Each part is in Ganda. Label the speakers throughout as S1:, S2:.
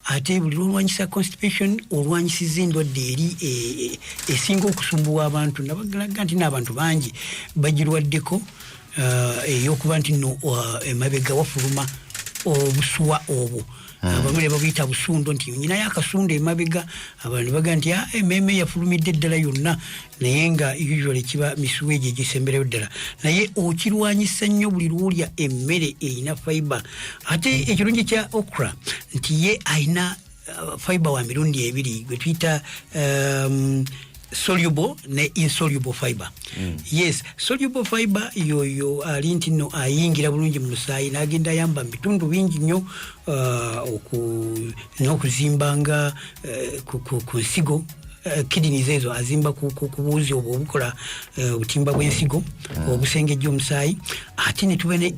S1: ate buli lwanyisa constipation olwanyisiza endwadde eri esinga okusumbuwa abantu nabagalaga nti n'abantu bangi bagirwaddeko eyokuba nti no emabega wafuluma obusuwa obwo abamwe babiyita busundo nti nyina yakasundo emabega abantu baga nti ememe yafulumidde ddala yonna naye nga usually kiba misuweji egisemberayo ddala naye okirwanyisa nnyo buli lwolya emmere erina fiber ate ekirungi kya okra nti ye ayina fiber wa mirundi ebiri gwe tuyita soluble ne insoluble fiber. Yes, soluble fiber yoyo alinti no ayingira bulungi mu musaayi nagenda yamba bitundu bingi nnyo okuzimbanga ku nsigo kidneys ezo azimba kubuuzi obukola obutimba bw'ensigo obusengejja omusaayi ate ne tuba ne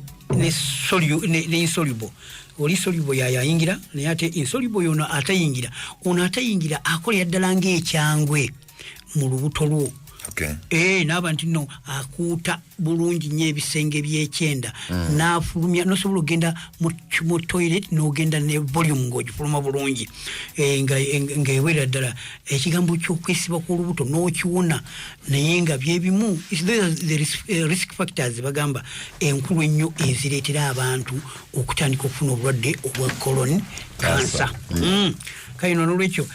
S1: insoluble oli soluble yayingira naye ate insoluble yono atayingira ono atayingira akolera ddala ng'ekyangwe mu lubuto lwo. N'abantu no akuuta bulungi nnyo ebisenge by'ekyenda n'afulumya nosobola ogenda mu toilet n'ogenda ne volume ng'ogifuluma bulungi nga eweera ddala ekigambo ky'okwesiba kw'olubuto n'okiwona naye nga byebimu risk factors bagamba enkulu ennyo ezireetera abantu okutandika okufuna obulwadde obwa colon cancer. Kayino nolwekyo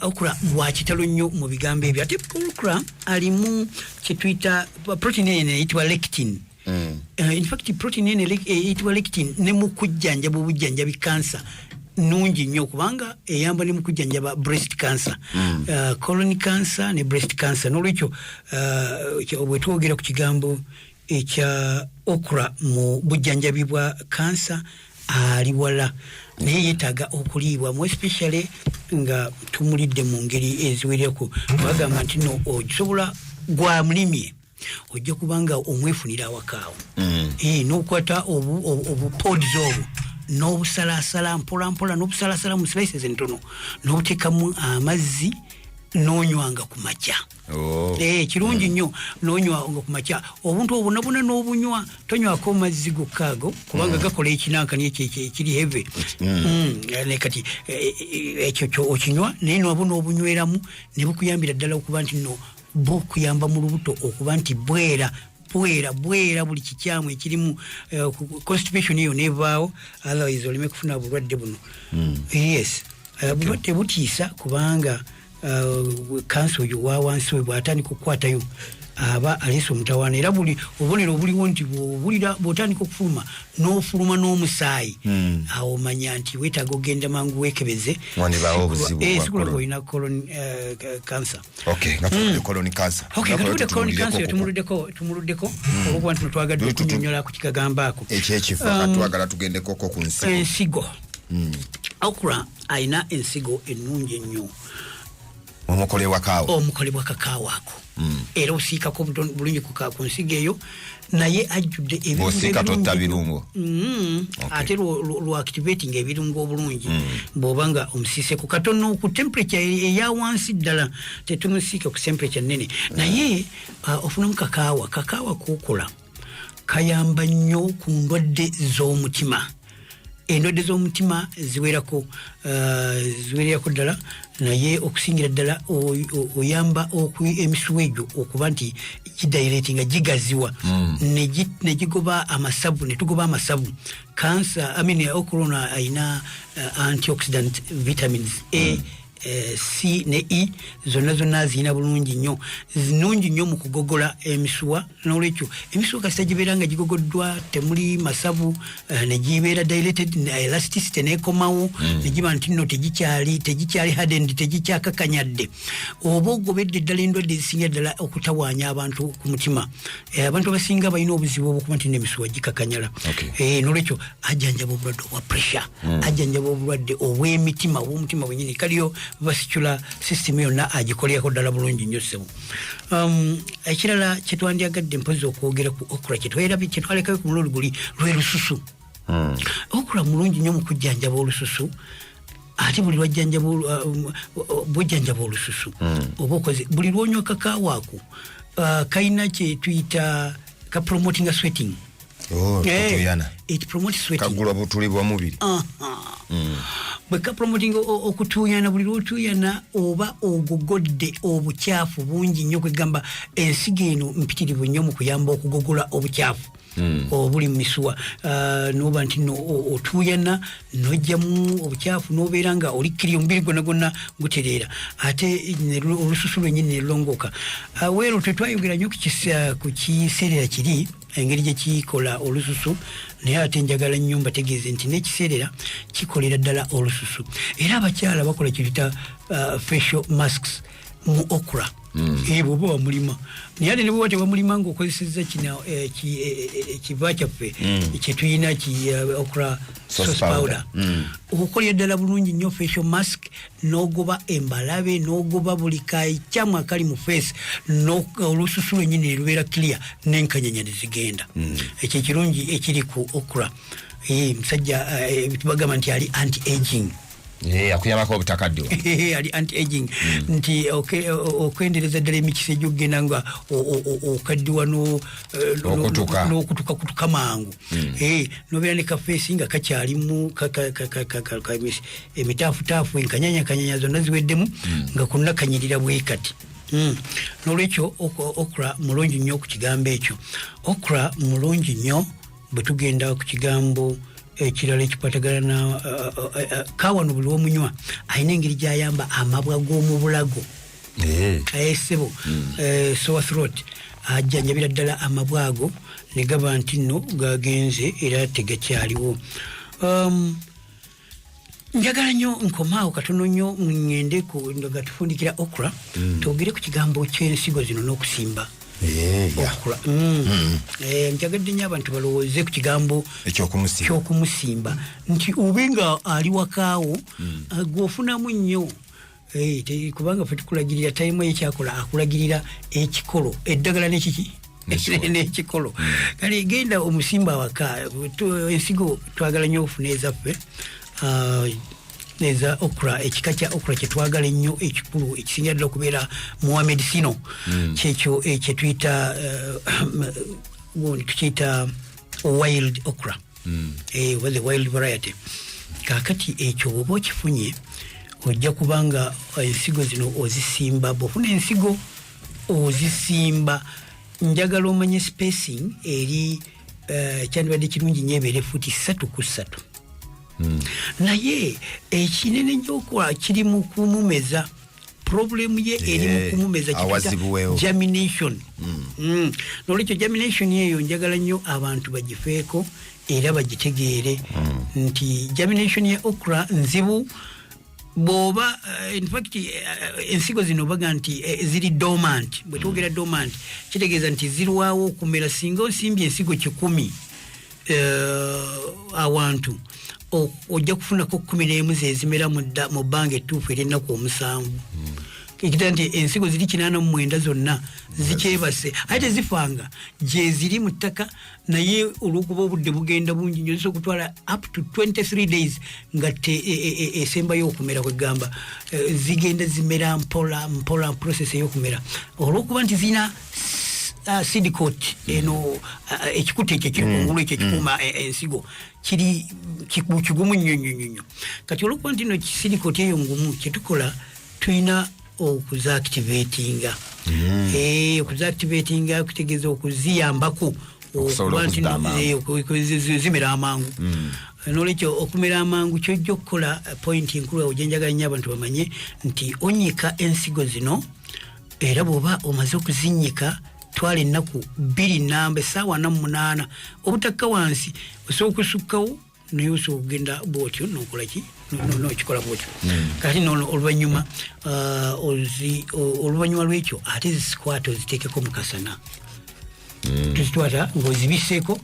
S1: okra bwakitalo nnyo mu bigambo ebyo ate okra alimu kyetuyita protein eyitibwa lectin. In fact protein eyitibwa lectin ne mu kujjanjaba obujjanjabi cancer nungi nnyo kubanga eyamba ne mu kujjanjaba breast cancer, colon cancer ne breast cancer. Nolwekyo bwe twogera ku kigambo ekya okra mu bujjanjabi bwa cancer ali wala naye yetaaga okuliibwa mu especially nga tumulidde mu ngeri eziwereko bagamba nti no ogisobola gwa mulimye ojja kubanga omwefunira awakaawo n'okukwata obupods obwo n'obusalasala mpolampola n'obusalasala mu slices entono n'obuteekamu amazzi n'onywanga ku makya. Kirungi nnyo n'onywanga ku makya obuntu obwo nabona n'obunywa tonywako mazzi gokkaago kubanga gakola ekinankani ekiri heavy ne kati ekyo okinywa naye nabona obunyweramu ne bukuyambira ddala okuba nti no bukuyamba mu lubuto okuba nti bwera buli kikyamu ekirimu constipation eyo nevaawo otherwise oleme kufuna bulwadde buno. Yes, bulwadde butiisa kubanga kanso oyo wawansi we bw'atandika okukwatayo aba aleese omutawaana era buli obubonero obuliwo nti bw'otandika okufuluma n'ofuluma n'omusaayi awo manya nti weetaaga ogenda mangu weekebeze sikula olina colon cancer.
S2: Nga tuludde colon cancer.
S1: Nga colon cancer tumuluddeko olwokuba nti twagadde okunyonnyola ku kikagamba ako
S2: ekyekifo katwagala tugendeko ku
S1: ensigo. Okra ayina ensigo ennungi ennyo
S2: omukolebwa kakaawo
S1: ako era osiikako bulungi ku nsigo eyo naye ajjudde
S2: ebirungo
S1: ate lwactivating ebirungo obulungi bw'oba nga omusiise ku katono ku temperature eya wansi ddala tetumusiike ku temperature nnene naye ofunamu kakaawa kukola kayamba nnyo ku ndwadde z'omutima. Endwadde z'omutima ziwerako ddala naye okusingira ddala oyamba emisuwejo okuba nti gidilatinga gigaziwa ne gigoba amasavu ne tugoba amasavu. Okra ayina antioxidant vitamins A, C ne E zonna ziyina bulungi nnyo nnungi nnyo mu kugogola emisuwa. N'olwekyo emisuwa kasita gibeera nga gigogoddwa temuli masavu ne gibeera dilated elasticity neekomawo ne giba nti nno tegikyali hardened tegikyakakanyadde oba ogobedde ddala endwadde ezisinga ddala okutawaanya abantu ku mutima. Abantu abasinga balina obuzibu obwokuba nti n'emisuwa gikakanyala. N'olwekyo ajjanjaba obulwadde obwa pressure, ajjanjaba obulwadde obw'emitima obw'omutima bwennyini kaliyo vascular system yonna agikolyako ddala bulungi nnyo ssebo. Ekirala kyetwandyagadde mpozi okwogera ku okra kyetwalekayo ku muloli guli lwe lususu. Okra mulungi nnyo mu kujjanjaba olususu ate buli bwojjanjaba olususu oba okoze buli lwonywa kakaawo ako kayina kyetuyita ka promoting sweating.
S2: It
S1: promotes sweating.
S2: Kagula butuli bwa mubiri.
S1: bweka promoting okutuyana buli lwotuyana oba ogogodde obukyafu bungi nnyo kwegamba ensigo eno mpitirivu nnyo mu kuyamba okugogola obukyafu obuli mu misuwa noba nti otuyana nojjamu obukyafu nobeera nga olikkirya omubiri gwonna gwonna gutereera ate olususu lwennyini ne lulongooka weero tetwayogera nnyo ku kiseerera kiri engeri gye kikola olususu naye ate njagala nnyo mbategeeze nti n'ekiseerera kikolera ddala olususu era abakyala bakola kiyita facial masks mu okra bwoba wamulima naye ate ne bwoba tewamulima ng'okozesezza kino ekiva kyaffe kyetuyina okra sauce powder okukolera ddala bulungi nnyo facial mask n'ogoba embalabe n'ogoba buli kaikyamwe akali mu face olususu lwennyini ne lubeera clear n'enkanyanya ne zigenda ekyo ekirungi ekiri ku okra musajja tubagamba nti ali anti-aging
S2: akuyambako obutakaddiwa
S1: ali anti-aging nti okwendereza ddala emikisa egyokugenda nga okaddiwa n'okutuka mangu nobeera ne kafeesi nga kakyalimu emitafutaafu enkanyanya zonna ziweddemu nga kunnakanyirira bwe kati n'olwekyo okra mulungi nnyo ku kigambo ekyo okra mulungi nnyo bwe tugenda ku kigambo ekirala ekikwatagana na kawano buli womunywa alina engeri gyayamba amabwa g'omu bulago sebo sore throat ajjanjabira ddala amabwa ago ne gaba nti nno gagenze era tegakyaliwo njagala nnyo nkomaawo katono nnyo ŋŋende nga tufundikira okra twogere ku kigambo ky'ensigo zino n'okusimba okra njagadde nnyo abantu balowooze ku kigambo ky'okumusimba nti obe nga ali wakaawo gwofunamu nnyo kubanga fe tukulagirira tayimu ekyakola akulagirira ekikolo eddagala n'ekiki n'ekikolo kale genda omusimba awaka ensigo twagala nnyo okufuna ezaffe neza okra ekika kya okra kyetwagala ennyo ekikulu ekisinga ddala okubeera muwa medicino kyekyo kyetuyita tukiyita wild okra the wild variety kakati ekyo oba okifunye ojja kubanga ensigo zino ozisimba bwofuna ensigo ozisimba njagala omanye spacing eri kyandibadde kirungi nnyo ebeere futi 3 ku 3 naye ekinene njokola kiri mu kumumeza problemu ye eri mu kumumeza germination n'olwekyo germination eyo njagala nnyo abantu bagifeeko era bagitegeere nti germination ya okra nzibu bwoba in fact ensigo zino baga nti ziri dormant bwe twogera dormant kitegeeza nti zirwawo okumera singa osimbye ensigo 10 awantu ojja kufunako 11 zezimera mu bbanga ettuufu eryennaku 7 ekitera nti ensigo ziri 89 zonna zikyebase ate zifanga gye ziri mu ttaka naye olw'okuba obudde bugenda bungi nnyo zisobola okutwala up to 23 days nga esembayo okumera kwegamba zigenda zimera mpola process ey'okumera olw'okuba nti zirina seed coat eno ekikuta ekyo kiri kungulu ekyo ekikuuma ensigo kiri kigumu nnyo kati olw'okuba nti no seed coat eyo ngumu kyetukola tulina okuzactivatinga okuzactivatinga kutegeeza okuziyambako okuba nti zimera amangu n'olwekyo okumera amangu kyojja okukola point nkulu awo gyenjagala nnyo abantu bamanye nti onyika ensigo zino era bw'oba omaze okuzinyika twala ennaku 2 essaawa 48 obutakka wansi osobola okusukkawo naye osobola okugenda bwotyo nokolaki nokikola bwotyo kati oluvannyuma lwekyo ate zisikwata oziteekeko mukasana tuzitwata ng'ozibiseeko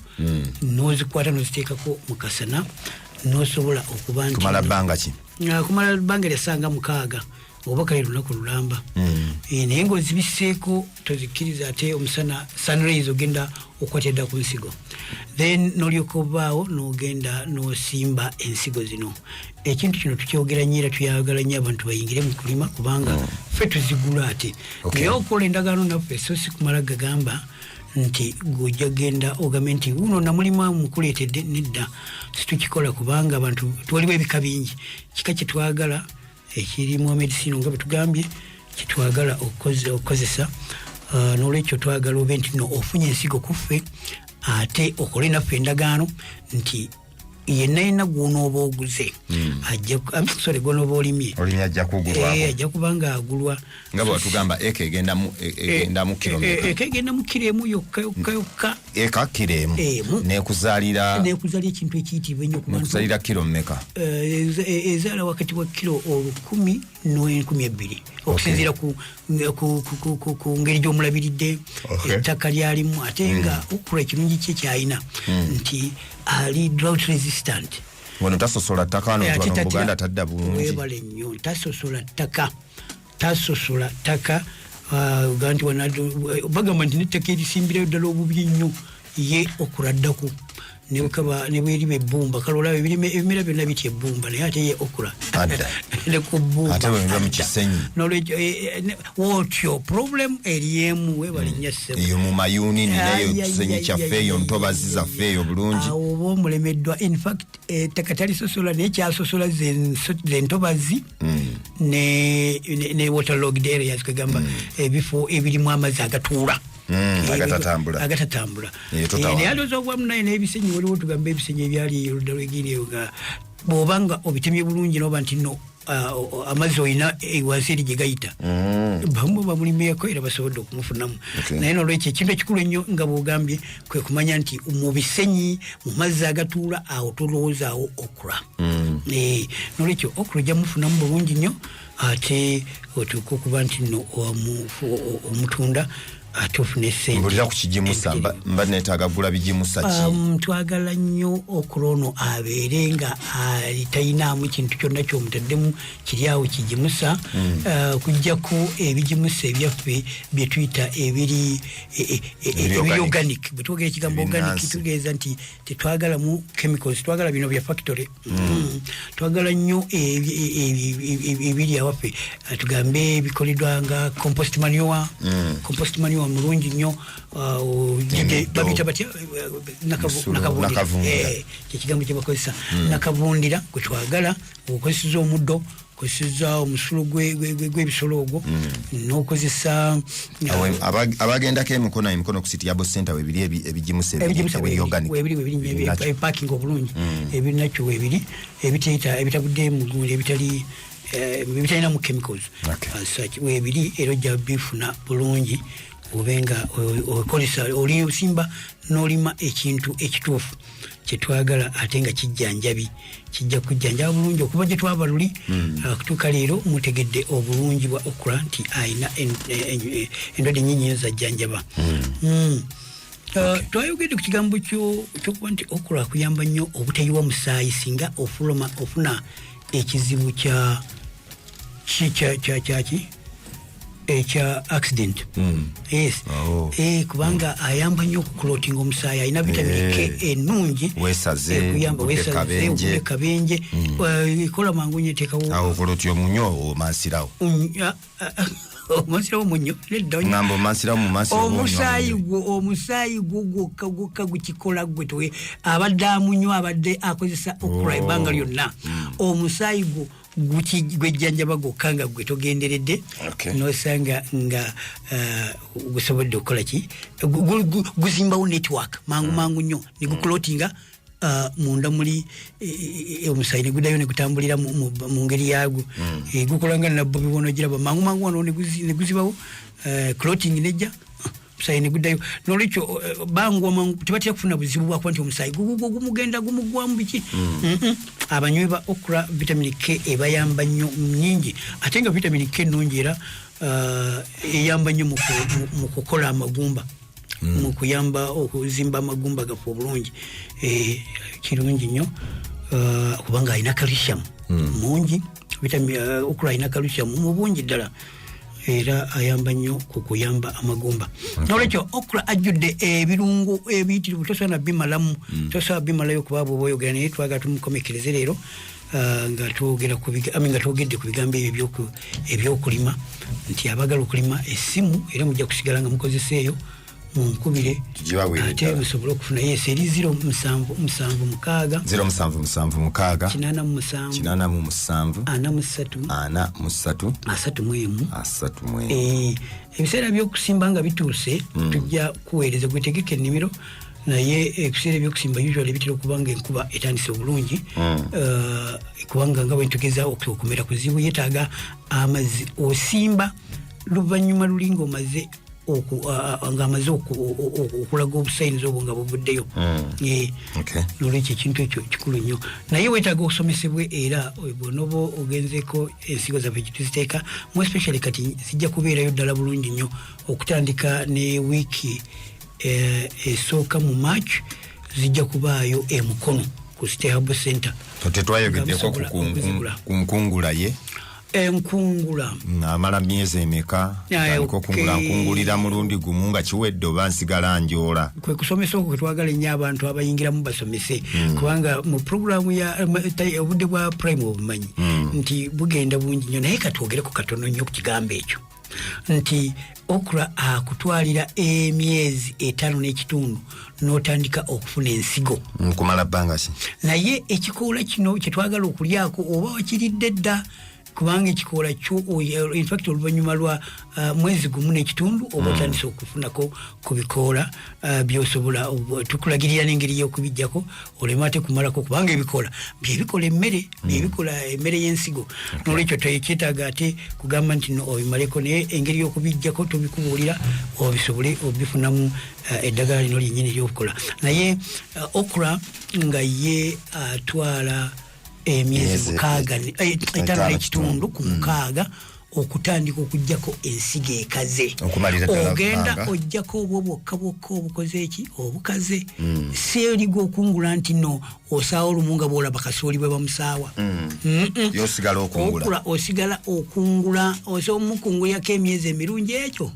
S1: n'ozikwata n'oziteekako mukasana n'osobola okuba nti kumala bbanga lyasanga 6 oba kale lunaku lulamba naye ng'ozibiseeko tozikkiriza ate omusana sunrays ogenda okwatedda ku nsigo then n'olyoka obaawo n'ogenda n'osimba ensigo zino ekintu kino tukyogera nnyo era tuyagala nnyo abantu bayingire mu kulima kubanga ffe tuzigula ate naye okukola endagaano naffe so si kumala gagamba nti gujja genda ogambe nti uno namulima mukuleetedde nedda situkikola kubanga abantu twaliwo ebika bingi kika kye twagala ekirimu medicine nga betugambye kitwagala okukozesa n'olwekyo twagala obe nti no ofunye ensigo kuffe ate okole naffe endagaano nti yenna yenna gw'onooba oguze sorry gw'onooba olimye
S2: ajja kugulwako
S1: ajja kubanga agulwa
S2: nga bwe watugamba eka egenda mu kilo mmeka
S1: eka egenda mu kilo emu yokka
S2: eka kilo emu nekuzaalira
S1: ekintu ekiyitibwa ennyo
S2: nekuzaalira kilo mmeka
S1: ezaala wakati wa kilo 10 n'12 okusinziira ku ngeri gy'omulabiridde ettaka lyalimu ate nga okura ekirungi kye kyalina nti ali drought resistant
S2: wano tasosola ttaka wano mu Buganda tadda bulungi
S1: webale nnyo tasosola ttaka ganti bagamba nti nettaka erisimbirayo ddala obubi nnyo ye okuraddaku ne bweriba ebbumba kale olaba ebimera byonna bitya ebbumba naye ate ye okura
S2: ate bweba mu kisenyi
S1: nolwekyo wotyo problem eriemu webale nnyo ssebo
S2: eyo mu mayuuni ninayo ekisenyi kyaffe eyo ntobazi zaffe eyo bulungi
S1: awo oba omulemeddwa infact ettaka talisosola naye kyasosola zentobazi ne waterlogged areas kagamba ebifo ebirimu amazzi agatuula agatatambula naye alooza obwamu naye n'ebisenyi waliwo tugamba ebisenyi ebyali oludda lwegiriyo nga bw'obanga obitemye bulungi n'oba nti no amazzi olina wansi eri gye gayita bamu bamulimyeko era basobodde okumufunamu naye nolwekyo ekintu ekikulu ennyo nga bw'ogambye kwe kumanya nti mu bisenyi mu mazzi agatuula awo tolowoozaawo okura nolwekyo okura ojja mufunamu bulungi nnyo ate otuuka okuba nti no omutunda ate ofune ssente
S2: mbulira ku kigimusa mba neetaaga gula bigimusa ki
S1: twagala nnyo okulono abeere nga talinamu kintu kyonna kyomutaddemu kiri awo kigimusa kujjako ebigimusa ebyaffe bye tuyita ebiri organic bwe twogera ekigambo organic tugeeza nti tetwagalamu chemicals twagala bino bya factory twagala nnyo ebiri awaffe tugambe ebikoleddwa nga compost manure mulungi nnyo babita batya nakavundira kyekigambo kyebakozesa nakavundira gwe twagala okozesa omuddo okozesa omusulo gw'ebisolo ogwo n'okozesa
S2: abagendako emikono ku City Yabo Center webiri ebigimusa ebiri organic
S1: ebiparking obulungi ebinakyo webiri ebitabudde mu gundi ebitalina mu chemicals webiri era ojja bifuna bulungi obenga okolesa oli osimba n'olima ekintu ekituufu kyetwagala ate nga kijja kujjanjaba bulungi okuva gye twava luli kutuuka leero mutegedde obulungi bwa okura nti ayina endwadde nnyingi zajjanjaba twayogedde ku kigambo kyokuba nti okura akuyamba nnyo obutayiwa musaayi singa ofuna ekizibu kyaki ekya accident yes kubanga ayamba nnyo okuclotinga omusaayi alina vitamini K ennungi wesaze kabenje ekola mangu nnyo eteekawo
S2: awo kolotya omunyo omansirawo
S1: omansirawo munyo
S2: ngamba omansirawo mu maaso
S1: omusaayi gwo gwokka gukikola gwe abadde amunywa abadde akozesa okura ebbanga lyonna omusaayi gwo gwejjanjaba gwokka nga gwe togenderedde nosanga nga gusobodde okukola ki guzimbawo network mangu nnyo negukulotinga munda muli omusaayi neguddayo negutambulira mu ngeri yagwo gukolanga nabbo bibono giraba mangu wano neguzibawo cloting nejja omusaayi neguddayo nolwekyo bangwa tebatera kufuna buzibu bwakuba nti omusaayi gumugenda gumugwamu biki abanywi ba okra vitamini K ebayamba nnyo nnyingi ate nga vitamini K nnungi era eyamba nnyo mu kukola amagumba mu kuyamba okuzimba amagumba gaffe obulungi kirungi nnyo kubanga alina calcium mungi okra alina calcium mu bungi ddala era ayamba nnyo ku kuyamba amagumba nolwekyo okra ajjudde ebirungo ebiyitirivu tosaana bimalamu tosobola bimalayo kuba bwoba oyogera naye twagala tumukomekereze leero nga twogedde ku bigambo ebyo ebyokulima nti abagala okulima essimu era mujja kusigala nga mukozesa eyo munkubire ate musobole okufuna eri 077 ebiseera by'okusimba nga bituuse tujja kuweereza gwetegeke ennimiro naye ebiseera by'okusimba usually bitera okubanga enkuba etandise obulungi kubanga nga bwentugeza okumera kuzibu yeetaaga amazzi osimba luvannyuma luli ng'omaze ng'amaze okulaga obusayiniza obwo nga buvuddeyo nolwekyo ekintu ekyo kikulu nnyo naye weetaaga okusomesebwe era bwonoba ogenzeko ensigo zaffe kituziteeka mu especially kati zijja kubeerayo ddala bulungi nnyo okutandika ne wiiki esooka mu March zijja kubaayo emukono ku Stehabo Center.
S2: Tetwayogeddeko ku nkungula ye
S1: enkungula
S2: amala myezi emeka aliko nkungulira mulundi gumu nga kiwedde oba nsigala njoola
S1: kwe kusomesa okwo twagala nnyo abantu abayingiramu basomese kubanga mu programu ya obudde bwa prime obumanyi nti bugenda bungi nnyo naye katwogereko katono nnyo ku kigambo ekyo nti Okra akutwalira emyezi 5 n'ekitundu n'otandika okufuna ensigo
S2: kumala bbanga ki
S1: naye ekikoola kino kyetwagala okulyako oba wakiridde dda kubanga ekikoola kyo in fact oluvannyuma lwa mwezi gumu n'ekitundu oba otandise okufunako ku bikoola byosobola tukulagirira n'engeri y'okubijjako olema ate kumalako kubanga ebikoola byebikola emmere byebikola emmere y'ensigo n'olwekyo tekyetaaga ate kugamba nti no obimaleko naye engeri y'okubijjako tubikubuulira obisobole obifunamu eddagala lino lyennyini ery'okukola naye Okra nga ye atwala emyezi 5 n'ekitundu ku 6 okutandika okujjako ensigo ekaze ogenda ojjako obwo bwokka obukoze eki obukaze si eriga okungula nti no osaawa olumu nga bwolaba kasooli bwe bamusaawa osigala okungula omukungulyako emyezi emirungi ekyo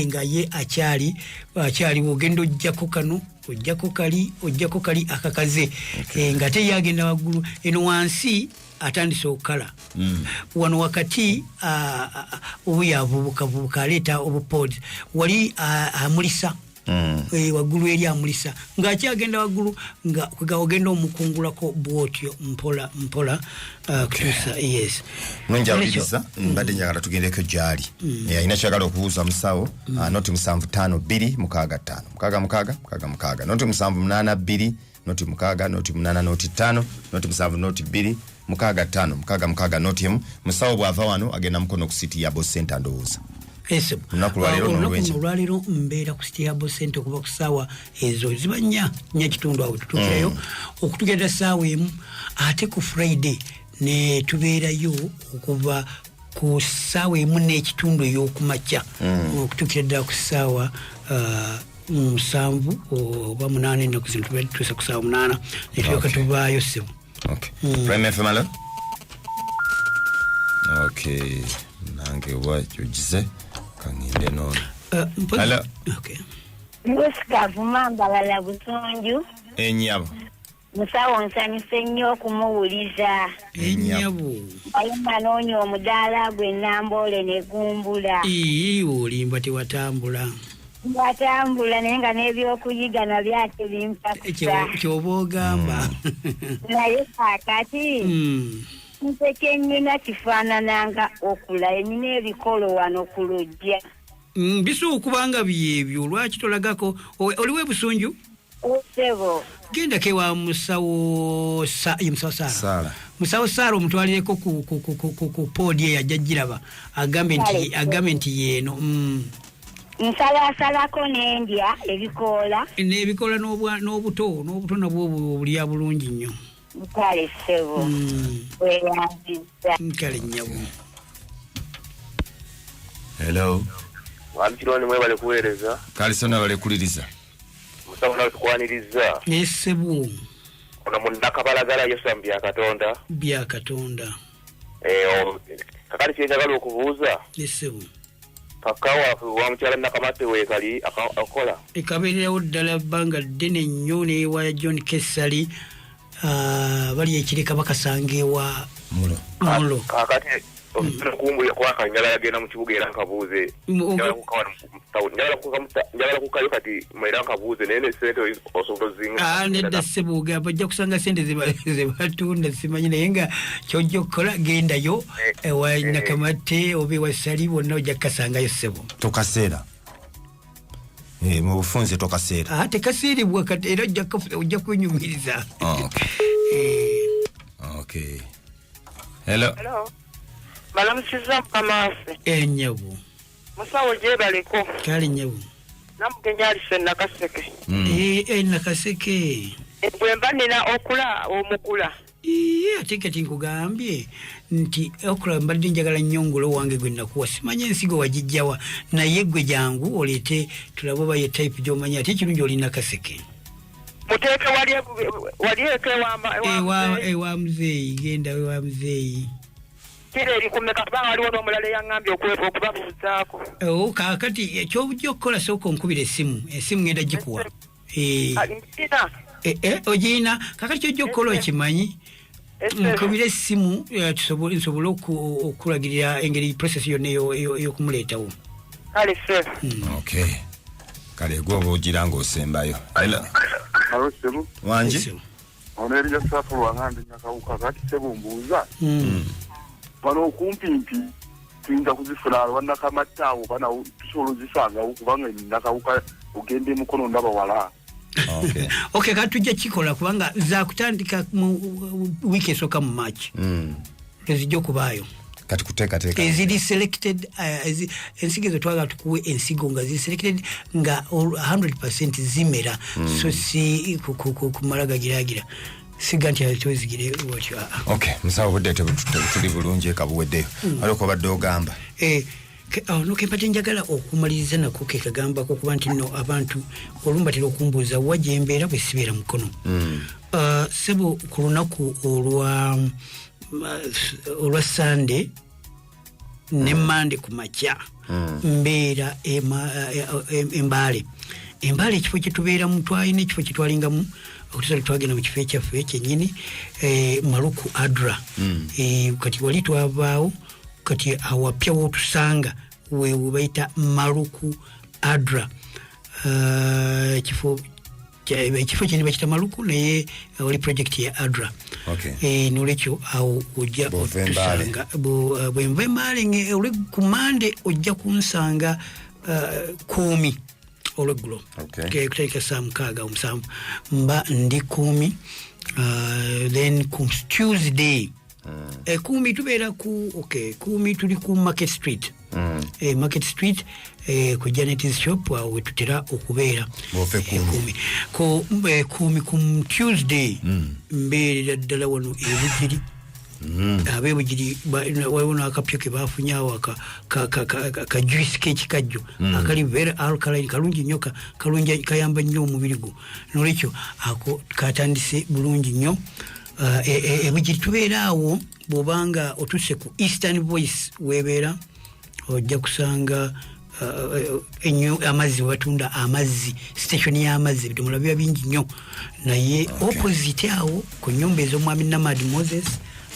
S1: nga ye akyali ogenda ojjako kano ojjako kali akakaze nga teyagenda waggulu eno wansi atandise okukala wano wakati obuyavubuka aleeta obupods wali amulisa waggulu eri amulisa ng'akyagenda waggulu nga ogenda omukungulako bwotyo mpola kutuusa yes
S2: nonjawuliriza mbadde njagala tugendeko gyali alina kyagala okubuuza musawo noti 752656 noti 782 noti 6 noti 8 noti 5 noti 7 noti 2 6 noti 1 musawo bw'ava wano agenda mukono ku City Yabo Center ndowooza olwaleero
S1: mbeera ku Stehabo Center okuva ku ssaawa ezo ziba nnya kitundu awo tutuukirayo okutugenda ssaawa emu ate ku Friday ne tubeerayo okuva ku ssaawa emu n'ekitundu ey'okumakya okutuukira ddala ku ssaawa 7 oba 8 ennaku zino tubeera ku ssaawa 8 ne tulyoka tuvaayo ssebo
S2: Prime FM alo nange oba kyogize kangende nono alo
S3: Ngusikavu Mambala Butonju
S2: Enyabo
S3: musawo nsanyuse nnyo okumuwuliza
S1: Enyabo
S3: ayina noonyo omudaala gwe Nambole ne gumbula
S1: olimba tewatambula
S3: naye nga n'ebyokuyiga nabyate bimpakisa
S1: kyoba ogamba
S3: naye kaakati nseke nnina kifaanananga Okula emina ebikolo wano ku lujja
S1: bisobola okubanga byebyo lwaki tolagako oliwe Busunju
S3: osebo
S1: gendako ewa musawo Saara omutwalireko ku poodi eyo ajja giraba agambe nti yeeno
S3: nsalasalako n'endya ebikoola
S1: n'obuto nabwo obulya bulungi nnyo
S3: kale ssebo weyanziza
S1: kale nnyabo
S2: hello
S4: Wamchironi mwebale kuweereza
S2: kale sona bale kuliriza
S4: musawo nawe tukwaniriza
S1: ssebo
S4: ono munnakabalagala Yesu bya Katonda kakali kyenjagala okubuuza
S1: ssebo
S4: kakawa wamukyala nakamate weekali akola
S1: ekabeererawo ddala bbanga ddene nnyo neewa John Kessali bali ekireka bakasangewa
S4: mulo kakati kumbu ya kwa kanyala yagenda mu kibuga era nkabuuze njala kukayo kati mwera nkabuuze nene sente osobozinga
S1: nedda sebuga bajja kusanga sente ze batunda simanyi naye nga kyojja okukola gendayo ewa Nakamate oba ewasali bonna ojja kukasangayo ssebo
S2: tokaseera mu bufunze tokaseera
S1: tekaseerebwa kati era ojja kwenyumiriza.
S2: Okay. Hello.
S5: Balamusiza Kamase.
S1: Enyabu.
S5: Musawo je baliko.
S1: Kali nyabu.
S5: Namugenya alise Nakaseke.
S1: Nakaseke.
S5: Bwemba nina Okra omukula.
S1: Ate kati nkugambye nti Okra mbadde njagala nnyongulo wange gwe nakuwa simanye ensigo wagijjawa naye gwe jangu oleete tulabo baye type gy'omanya ate ekirungi oli Nakaseke.
S5: Muteeke walieke
S1: ewa muzeeyi genda ewa muzeeyi.
S5: Kile likumeka banga waliwo n'omulala eyangambye okubabuuzaako.
S1: Kaakati ekyobujja okukola sooka onkubira essimu ngenda gikuwa. Ogina kakati kyojja okukola okimanyi nkubira essimu nsobole okulagirira engeri process yonna ey'okumuleetawo.
S5: Kale se.
S2: Okay. Kale gwe oba ogira ng'osembayo.
S6: Alo Sebu.
S2: Wangi?
S6: Ono eri jasafu lwangandi Nakawuka kati Sebu mbuuza. Wano okumpimpi tuyinza kuzifuna Nakamatawo bana tusobola ozisangawo kubanga Nakawuka ogende mukono ndaba wala.
S1: Okay, kati tujja kikola kubanga za kutandika mu wiki esooka mu March. Tezijja okubaayo.
S2: Kati kuteekateeka.
S1: Eziri selected ensigo zetwagala tukuwe ensigo nga ziri selected nga 100% zimera. So si kumala gagiragira. Siga nti atwezigire watyo.
S2: Okay, musawo budde tuli bulungi ekabuweddeyo. Aliko badde ogamba.
S1: No kempate njagala okumaliriza nako ke kagambako kuba nti no abantu olumbatira okumbuuza wajembeera bwe sibeera mukono. Sebo ku lunaku olwa Sunday ne Monday ku makya mbeera embaale ekifo kye tubeeramu twalina ekifo kye twalingamu okutusala twagenda mu kifo ekyaffe ekyennyini Maluku Adra. Kati wali twavaawo kati awapya wotusanga wewe bayita Maluku Adra. Ekifo kyene bakita Maluku naye wali project ya Adra. Nolekyo awo ojja otusanga bwenva embaale oli ku Monday ojja kunsanga 10 olweggulo kutandika saa 6 mba ndi 10. Then ku Tuesday 10 tubeera ku 10 tuli ku Market Street. Market Street ku Janet's shop awo tutera okubeera 10 ku Tuesday mbeera ddala wano ebugiri. Abebugiri waliwo n'akapya ke baafunyawo ka juice k'ekikajjo akali very alkaline kalungi nnyo kayamba nnyo omubiri gwo nolwekyo ako katandise bulungi nnyo. Ebugiri tubeera awo bw'obanga otusse ku Eastern Voice weebeera ojja kusanga amazzi webatunda amazzi station y'amazzi ebidomola biba bingi nnyo naye opposite awo ku nnyumba ez'omwami Namadi Moses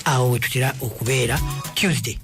S1: awo tutera okubeera Tuesday.